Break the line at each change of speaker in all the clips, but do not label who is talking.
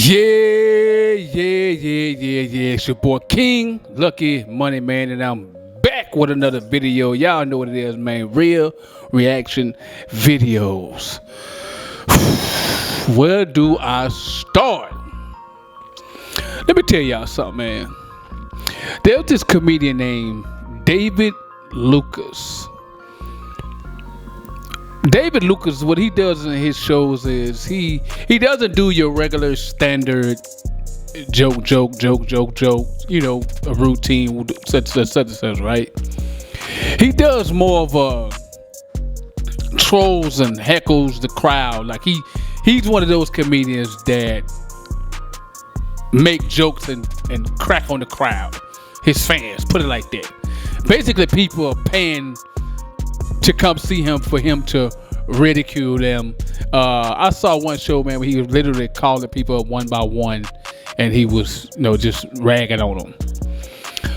Yeah. It's your boy King Lucky Money Man, and I'm back with another video. Y'all know what it is, man. Real reaction videos. Where do I start? Let me tell y'all something, man. There's this comedian named David Lucas. David Lucas, what he does in his shows is he doesn't do your regular standard joke, you know, a routine, such, right? He does more of a trolls and heckles the crowd. Like he's one of those comedians that make jokes and crack on the crowd, his fans, put it like that. Basically, people are paying to come see him for him to ridicule them. I saw one show, man, where he was literally calling people one by one, and he was, just ragging on them.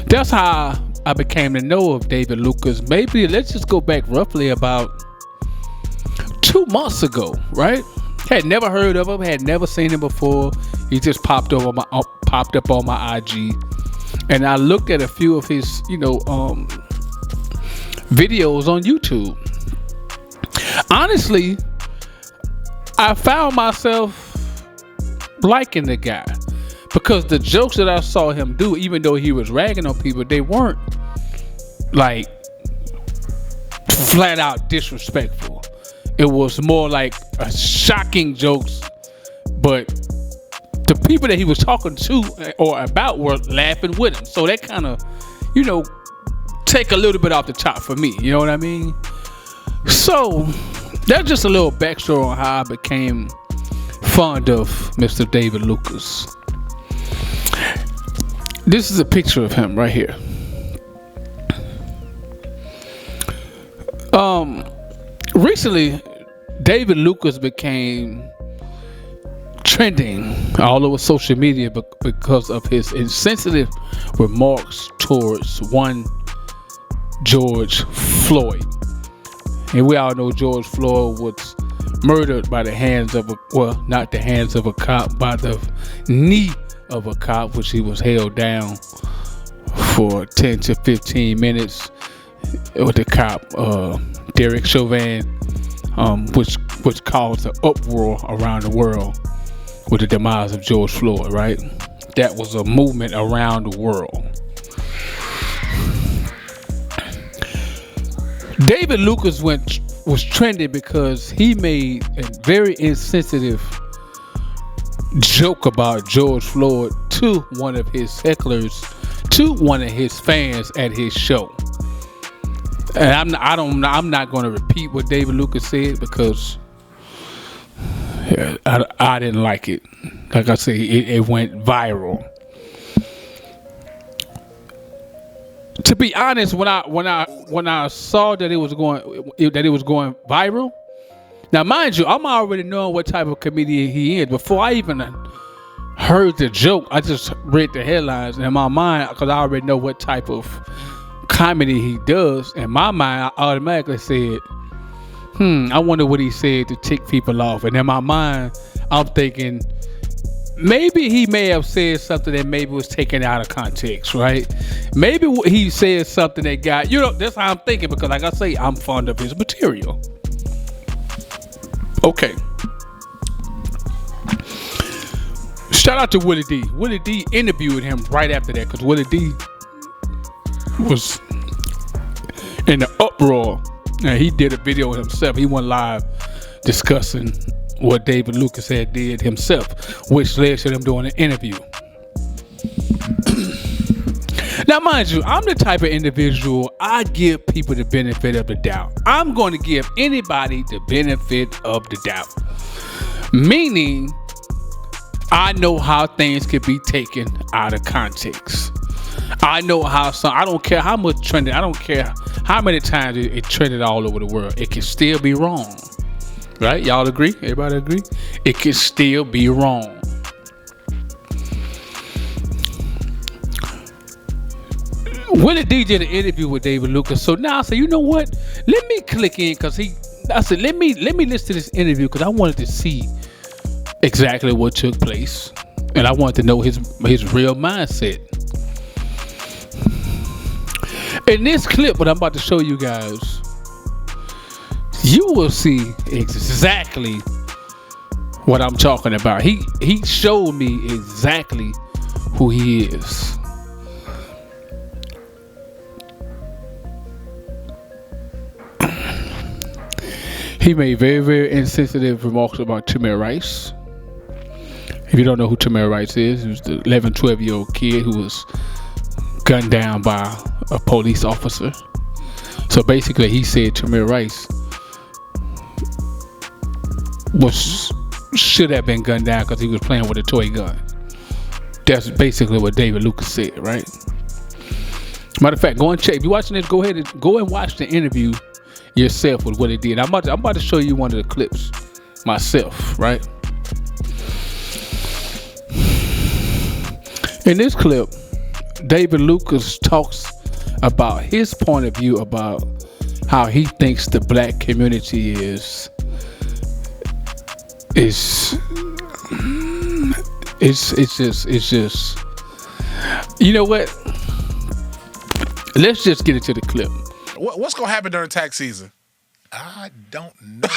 That's how I became to know of David Lucas. Maybe let's just go back roughly about 2 months ago, right? Had never heard of him, had never seen him before. He just popped up on my IG, and I looked at a few of his, videos on YouTube. Honestly, I found myself liking the guy because the jokes that I saw him do, even though he was ragging on people, they weren't like flat out disrespectful. It was more like a shocking jokes, but the people that he was talking to or about were laughing with him. So that kind of, take a little bit off the top for me, you know what I mean? So that's just a little backstory on how I became fond of Mr. David Lucas. This is a picture of him right here. Recently, David Lucas became trending all over social media because of his insensitive remarks towards one George Floyd. And we all know George Floyd was murdered by the hands of not the hands of a cop, by the knee of a cop, which he was held down for 10 to 15 minutes with the cop, Derek Chauvin, which caused an uproar around the world with the demise of George Floyd, right? That was a movement around the world. David Lucas was trending because he made a very insensitive joke about George Floyd to one of his hecklers, to one of his fans at his show. And I'm not going to repeat what David Lucas said because I didn't like it. Like I say, it went viral. To be honest, when I saw that it was going viral, now mind you, I'm already knowing what type of comedian he is before I even heard the joke. I just read the headlines, and in my mind, because I already know what type of comedy he does, in my mind, I automatically said, I wonder what he said to tick people off. And in my mind, I'm thinking, maybe he may have said something that maybe was taken out of context, right? Maybe he said something that got, that's how I'm thinking, because like I say, I'm fond of his material. Okay. Shout out to Willie D. Willie D interviewed him right after that, because Willie D was in the uproar, and he did a video himself. He went live discussing what David Lucas had did himself, which led to them doing an interview. Now, mind you, I'm the type of individual, I give people the benefit of the doubt. I'm going to give anybody the benefit of the doubt. Meaning, I know how things can be taken out of context. I know how I don't care how much trended, I don't care how many times it trended all over the world. It can still be wrong. Right? Y'all agree? Everybody agree? It can still be wrong. Willie D did an interview with David Lucas. So now I said, you know what? Let me click in because let me listen to this interview because I wanted to see exactly what took place. and I wanted to know his real mindset. In this clip, what I'm about to show you guys, you will see exactly what I'm talking about. He showed me exactly who he is. He made very, very insensitive remarks about Tamir Rice. If you don't know who Tamir Rice is, he was the 11, 12-year-old kid who was gunned down by a police officer. So basically, he said Tamir Rice should have been gunned down because he was playing with a toy gun. That's basically what David Lucas said, right? Matter of fact, go and check. If you're watching this, go ahead and go and watch the interview yourself with what he did. I'm about to show you one of the clips myself, right? In this clip, David Lucas talks about his point of view about how he thinks the black community is just you know what? Let's just get into the clip.
What's gonna happen during tax season?
I don't know.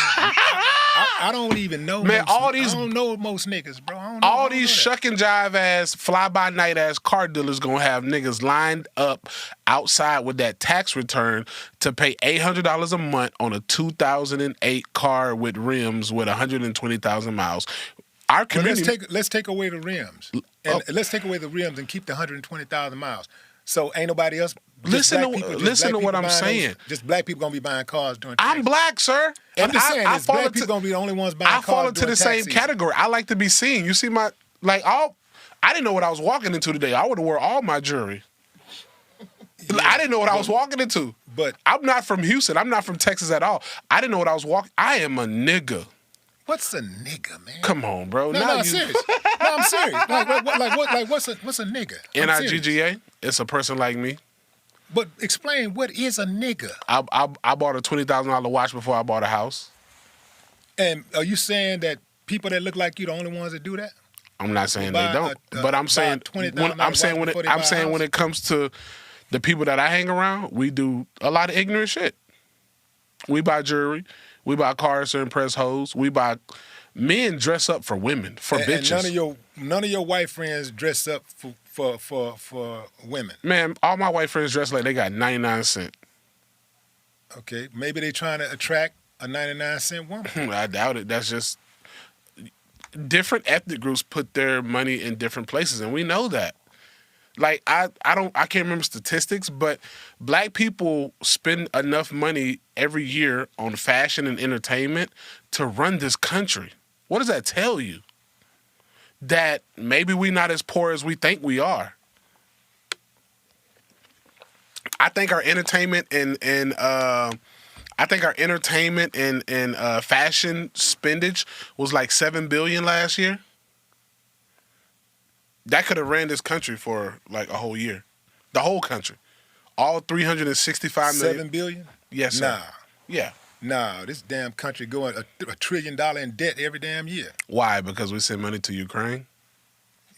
I don't even know.
Man,
I don't know most niggas, bro.
All these shuck and jive ass, fly by night ass car dealers gonna have niggas lined up outside with that tax return to pay $800 a month on a 2008 car with rims with 120,000 miles. Our community.
Let's take away the rims, and let's take away the rims and keep the 120,000 miles. So ain't nobody else.
Listen to what I'm saying.
Just black people gonna be buying cars during.
I'm black, sir.
I'm just saying, black people gonna be the only ones buying cars.
I fall into the same category. I like to be seen. You see I didn't know what I was walking into today. I would have wore all my jewelry. Yeah, I didn't know what I was walking into.
But
I'm not from Houston. I'm not from Texas at all. I didn't know what I was walking. I am a nigga.
What's a nigga, man?
Come on, bro.
No, I'm serious. No, I'm serious. What's a nigga?
N-I-G-G-A. It's a person like me.
But explain, what is a nigga?
I bought a $20,000 watch before I bought a house.
And are you saying that people that look like you the only ones that do that?
I'm not saying they don't, but I'm saying when it comes to the people that I hang around, we do a lot of ignorant shit. We buy jewelry, we buy cars to impress hoes, we buy men dress up for women, for bitches.
And none of your white friends dress up for women.
Man, all my white friends dress like they got 99 cents.
Okay, maybe they trying to attract a 99-cent woman.
I doubt it. That's just different ethnic groups put their money in different places, and we know that. Like I can't remember statistics, but black people spend enough money every year on fashion and entertainment to run this country. What does that tell you? That maybe we're not as poor as we think we are. I think our entertainment and fashion spendage was like $7 billion last year. That could have ran this country for like a whole year. The whole country. All 365 million.
$7 billion?
Yes, sir.
Nah.
Yeah.
Nah, this damn country going $1 trillion in debt every damn year.
Why? Because we send money to Ukraine?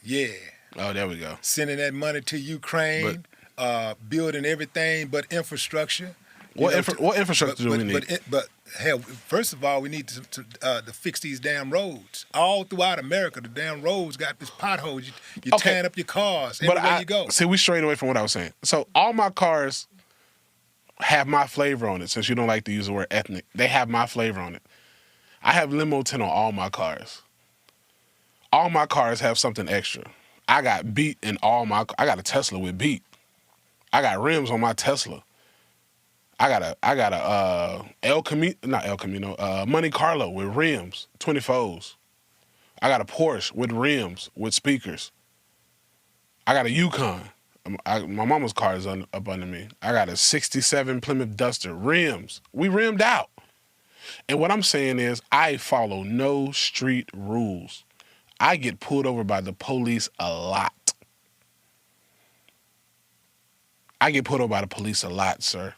Yeah.
Oh, there we go.
Sending that money to Ukraine, building everything but infrastructure.
What infrastructure do we need?
But hell, first of all, we need to fix these damn roads. All throughout America, the damn roads got this potholes. You're tearing up your cars everywhere you go.
See, we strayed away from what I was saying. So all my cars have my flavor on it, since you don't like to use the word ethnic. They have my flavor on it. I have limo tint on all my cars. All my cars have something extra. I got beat in all my... I got a Tesla with beat. I got rims on my Tesla. I got a Monte Carlo with rims, 24s. I got a Porsche with rims, with speakers. I got a Yukon. My mama's car is up under me. I got a 67 Plymouth Duster, rims. We rimmed out. And what I'm saying is I follow no street rules. I get pulled over by the police a lot. I get pulled over by the police a lot, sir.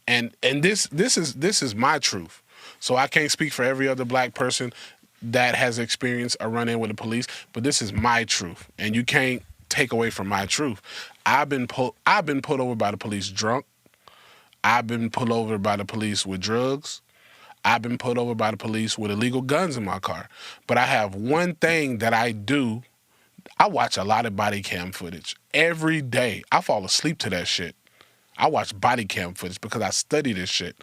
And this is my truth. So I can't speak for every other black person. that has experienced a run-in with the police, but this is my truth, and you can't take away from my truth. I've been pulled over by the police drunk. I've been pulled over by the police with drugs. I've been pulled over by the police with illegal guns in my car. But I have one thing that I do. I watch a lot of body cam footage every day. I fall asleep to that shit. I watch body cam footage because I study this shit.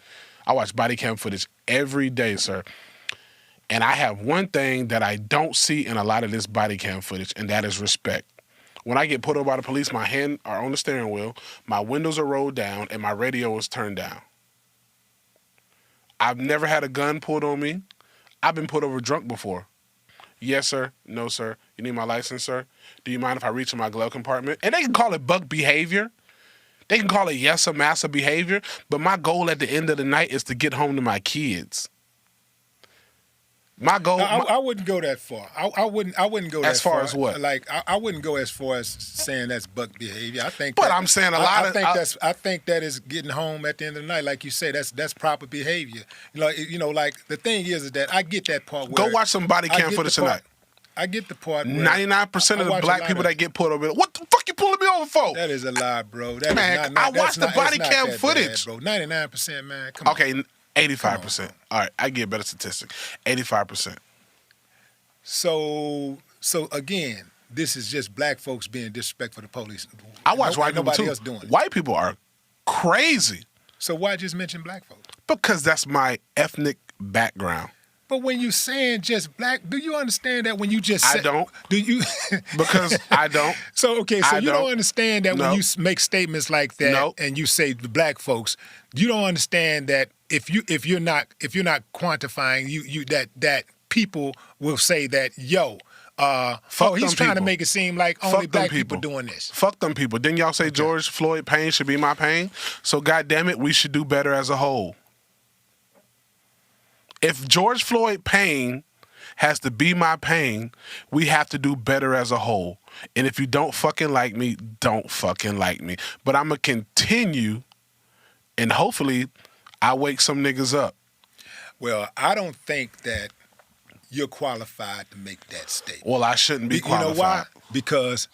I watch body cam footage every day, sir. And I have one thing that I don't see in a lot of this body cam footage, and that is respect. When I get pulled over by the police, my hands are on the steering wheel, my windows are rolled down, and my radio is turned down. I've never had a gun pulled on me. I've been pulled over drunk before. Yes, sir. No, sir. You need my license, sir? Do you mind if I reach in my glove compartment? And they can call it buck behavior. They can call it yes sir, massa behavior. But my goal at the end of the night is to get home to my kids. My goal.
No, I wouldn't go that far. I wouldn't go that far.
As what?
Like I wouldn't go as far as saying that's buck behavior. I think.
But I'm saying
I think that is getting home at the end of the night. Like you say, that's proper behavior. Like the thing is that I get that part. Where
go watch some body cam footage tonight.
I get the part.
99% of the black people that get pulled over. What the fuck you pulling me over for?
That is a lie, bro.
I watched the body cam footage,
bro. 99%, man. Come on.
Okay. 85%. All right, I get a better statistic. 85%.
So again, this is just black folks being disrespectful to police.
I watch white people too.
Else doing it.
White people are crazy.
So why just mention black folks?
Because that's my ethnic background.
But when you saying just black, do you understand that when you just say...
I don't.
Do you?
Because I don't.
So you don't understand that when you make statements like that and you say the black folks, you don't understand that if you're not quantifying that people will say that he's trying to make it seem like only black people doing this.
Fuck them people. Didn't y'all say George Floyd pain should be my pain? So goddamn it, we should do better as a whole. If George Floyd pain has to be my pain, we have to do better as a whole. And if you don't fucking like me, don't fucking like me. But I'm going to continue, and hopefully I wake some niggas up.
Well, I don't think that you're qualified to make that statement.
Well, I shouldn't be qualified.
You know why? Because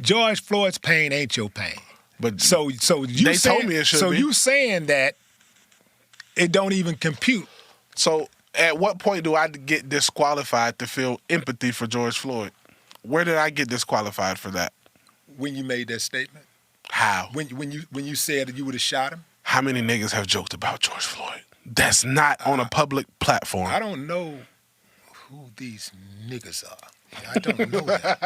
George Floyd's pain ain't your pain.
But
so you
told me it should be.
So you saying that it don't even compute.
So at what point do I get disqualified to feel empathy for George Floyd? Where did I get disqualified for that?
When you made that statement.
How?
When you said that you would have shot him.
How many niggas have joked about George Floyd? That's not on a public platform.
I don't know who these niggas are. I don't know that.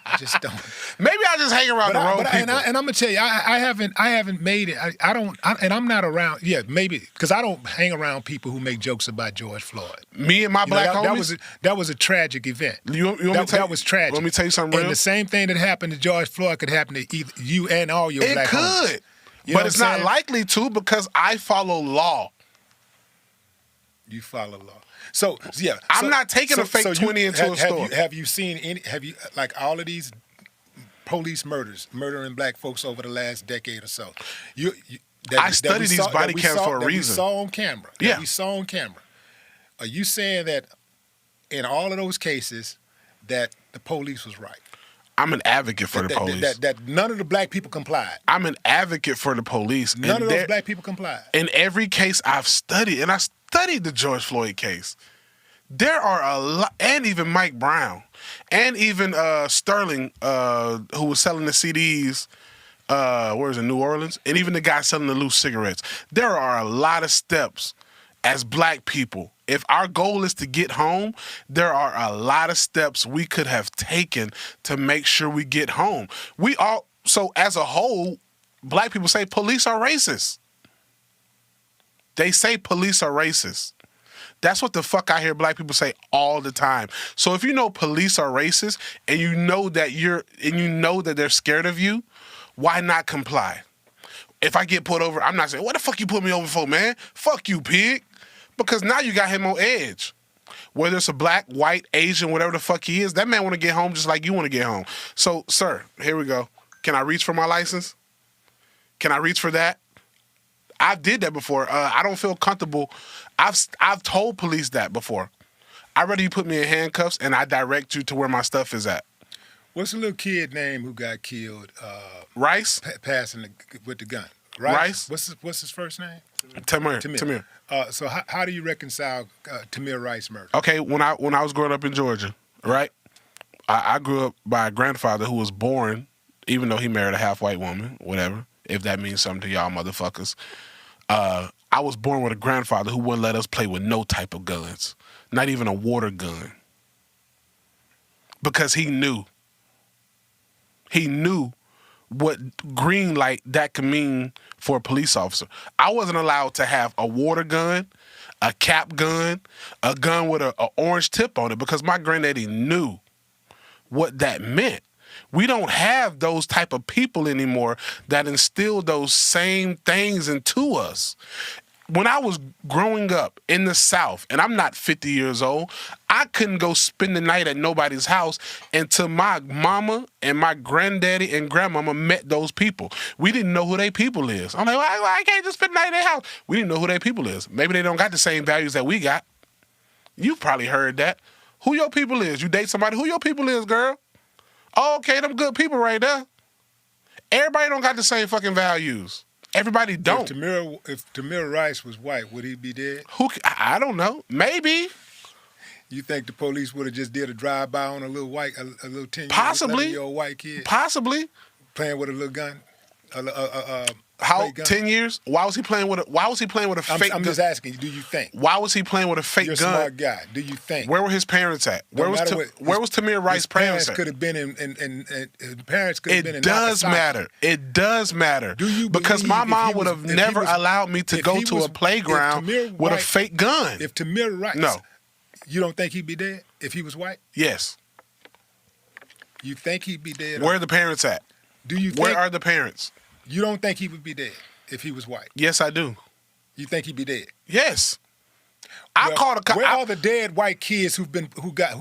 I just don't.
Maybe I just hang around the wrong people.
And I'm gonna tell you, I haven't made it. And I'm not around. Yeah, maybe because I don't hang around people who make jokks about George Floyd.
Me and my black homies.
That was a tragic event.
That
was tragic.
Let me tell you something real.
And the same thing that happened to George Floyd could happen to either you and all your black homies.
It could, but it's not likely to because I follow law.
You follow law. So yeah,
I'm not taking a fake 20 into a store.
Have you seen any? Have you like all of these police murdering black folks over the last decade or so?
I study these body cams for a reason.
We saw on camera.
Yeah,
we saw on camera. Are you saying that in all of those cases that the police was right?
I'm an advocate for the police.
That none of the black people complied.
I'm an advocate for the police.
None of those black people complied.
In every case I've studied, and I studied the George Floyd case, there are a lot, and even Mike Brown, and even Sterling, who was selling the CDs, where is it, New Orleans, and even the guy selling the loose cigarettes. There are a lot of steps as black people. If our goal is to get home, there are a lot of steps we could have taken to make sure we get home. So as a whole, black people say police are racist. They say police are racist. That's what the fuck I hear black people say all the time. So if you know police are racist and you know that they're scared of you, why not comply? If I get pulled over, I'm not saying, what the fuck you put me over for, man? Fuck you, pig. Because now you got him on edge. Whether it's a black, white, Asian, whatever the fuck he is, that man want to get home just like you want to get home. So, sir, here we go. Can I reach for my license? Can I reach for that? I did that before. I don't feel comfortable. I've told police that before. I'd rather you put me in handcuffs and I direct you to where my stuff is at.
What's the little kid name who got killed?
Rice?
Passing with the gun.
Rice?
What's his first name?
Tamir.
So how do you reconcile Tamir Rice murder?
Okay, when I was growing up in Georgia, right? I grew up by a grandfather who was born, even though he married a half-white woman, whatever, if that means something to y'all motherfuckers. I was born with a grandfather who wouldn't let us play with no type of guns, not even a water gun, because he knew what green light that could mean for a police officer. I wasn't allowed to have a water gun, a cap gun, a gun with an orange tip on it, because my granddaddy knew what that meant. We don't have those type of people anymore that instill those same things into us. When I was growing up in the South, and I'm not 50 years old, I couldn't go spend the night at nobody's house until my mama and my granddaddy and grandmama met those people. We didn't know who they people is. I'm like, well, I can't just spend the night at their house. We didn't know who they people is. Maybe they don't got the same values that we got. You've probably heard that. Who your people is? You date somebody, who your people is, girl? Oh, okay, them good people right there. Everybody don't got the same fucking values. Everybody don't.
If Tamir Rice was white, would he be dead?
I don't know. Maybe.
You think the police would have just did a drive-by on a little 10-year-old white kid?
Possibly.
Playing with a little gun?
How 10 years? Why was he playing with a fake gun?
I'm just asking you, do you think?
Why was he playing with a fake gun?
You're a smart guy. Do you think?
Where were his parents at? Where was Tamir Rice's parents at?
Could have been parents could have been in
It does matter. It does matter. Because my mom would have never allowed me to go to a playground with a fake gun.
If Tamir Rice,
no.
You don't think he'd be dead if he was white?
Yes.
You think he'd be dead?
Where are the parents at? Where are the parents?
You don't think he would be dead if he was white?
Yes, I do.
You think he'd be dead?
Yes.
Where are the dead white kids who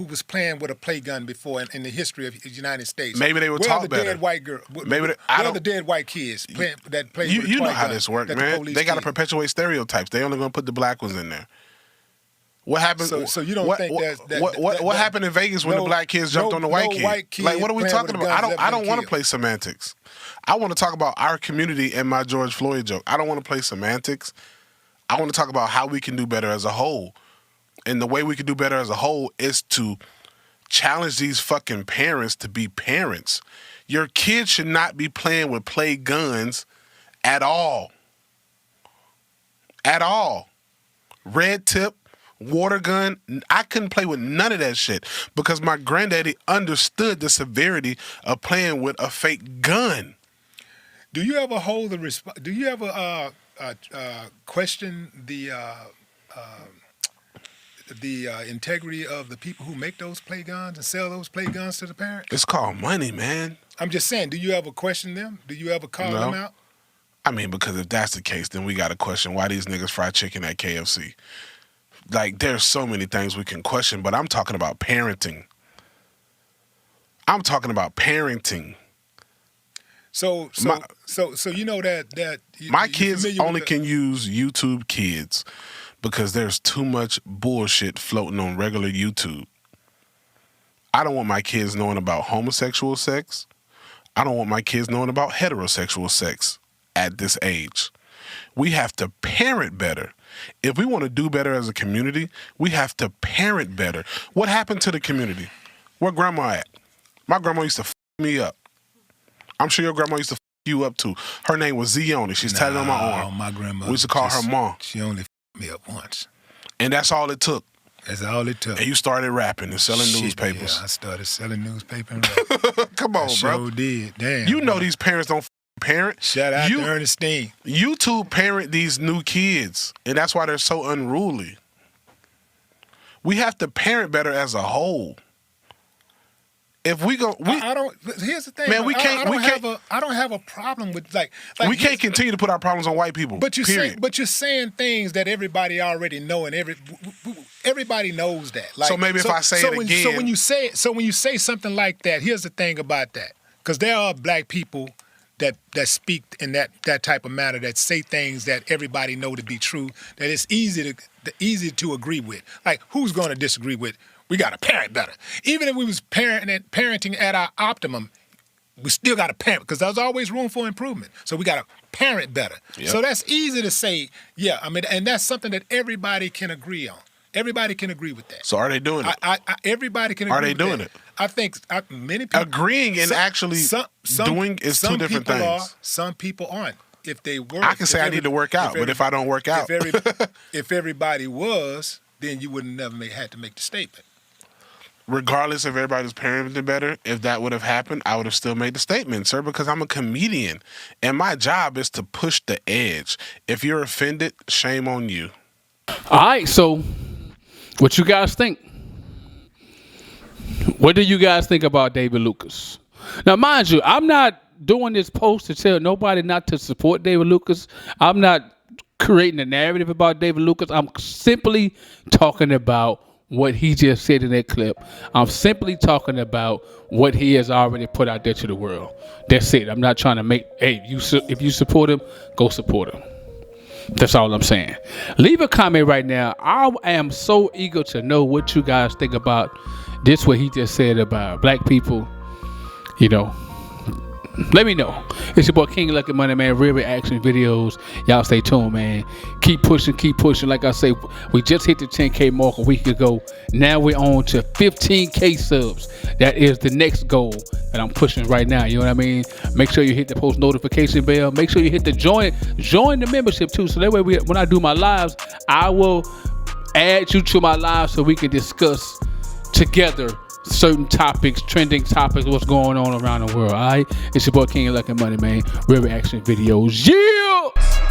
was playing with a play gun before in the history of the United States?
Maybe they were taught better.
Where are the dead white girls? Where are the dead white kids that play with a toy gun?
You know how this works, man. They got to perpetuate stereotypes. They only going to put the black ones in there. What happened?
So you don't think
what happened in Vegas when the black kids jumped on the white kid? Like, what are we talking about? I don't want to play semantics. I want to talk about our community and my George Floyd joke. I don't want to play semantics. I want to talk about how we can do better as a whole. And the way we can do better as a whole is to challenge these fucking parents to be parents. Your kids should not be playing with play guns at all. At all. Red tip, water gun, I couldn't play with none of that shit because my granddaddy understood the severity of playing with a fake gun.
Do you ever do you ever question the integrity of the people who make those play guns and sell those play guns to the parents?
It's called money, man.
I'm just saying, do you ever question them? Do you ever call them out?
I mean, because if that's the case, then we got to question why these niggas fry chicken at KFC. Like, there's so many things we can question, but I'm talking about parenting. So you know that my kids only can use YouTube Kids because there's too much bullshit floating on regular YouTube. I don't want my kids knowing about homosexual sex. I don't want my kids knowing about heterosexual sex at this age. We have to parent better. If we want to do better as a community, we have to parent better. What happened to the community? Where grandma at? My grandma used to f me up. I'm sure your grandma used to f you up too. Her name was Zioni. She's tatted on my arm.
My grandma.
We used to call her mom.
She only f me up once.
And that's all it took.
That's all it took.
And you started rapping and selling newspapers.
Yeah, I started selling newspaper and rapping.
Come on, bro.
Sure did. Damn.
You know these parents don't parent.
Shout out to Ernestine.
YouTube parent these new kids, and that's why they're so unruly. We have to parent better as a whole. If we go,
I don't. Here's the thing,
man.
I don't have a problem with like
we can't continue to put our problems on white people.
But you're saying things that everybody already know, and everybody knows that. Like,
so maybe if I say it again.
So when you say something like that, here's the thing about that, because there are black people that speak in that type of manner, that say things that everybody know to be true, that it's easy to agree with. Like, who's going to disagree with? We got to parent better. Even if we was parenting at our optimum, we still got to parent because there's always room for improvement. So we got to parent better. Yep. So that's easy to say. Yeah, I mean, and that's something that everybody can agree on. Everybody can agree with that.
So are they doing it?
Everybody can agree. Are they doing it? I think many people
agreeing and actually doing is two different things.
Some people aren't. If they work,
I can say I need to work out, but if I don't work out,
if everybody was, then you wouldn't never had to make the statement.
Regardless if everybody was parenting better, if that would have happened, I would have still made the statement, sir, because I'm a comedian, and my job is to push the edge. If you're offended, shame on you.
All right, so what you guys think? What do you guys think about David Lucas? Now, mind you, I'm not doing this post to tell nobody not to support David Lucas. I'm not creating a narrative about David Lucas. I'm simply talking about what he just said in that clip. I'm simply talking about what he has already put out there to the world. That's it. I'm not trying to make, hey, if you support him, go support him. That's all I'm saying. Leave a comment right now. I am so eager to know what you guys think about this, what he just said about black people. You know, let me know. It's your boy King Lucky Money, man. Real reaction videos. Y'all stay tuned, man. Keep pushing, keep pushing. Like I say, we just hit the 10K mark a week ago. Now we're on to 15K subs. That is the next goal that I'm pushing right now. You know what I mean? Make sure you hit the post notification bell. Make sure you hit the join the membership too. So that way, when I do my lives, I will add you to my live so we can discuss together certain topics, trending topics, what's going on around the world. All right, it's your boy King Lucky Money, man. Real reaction videos. Yeah.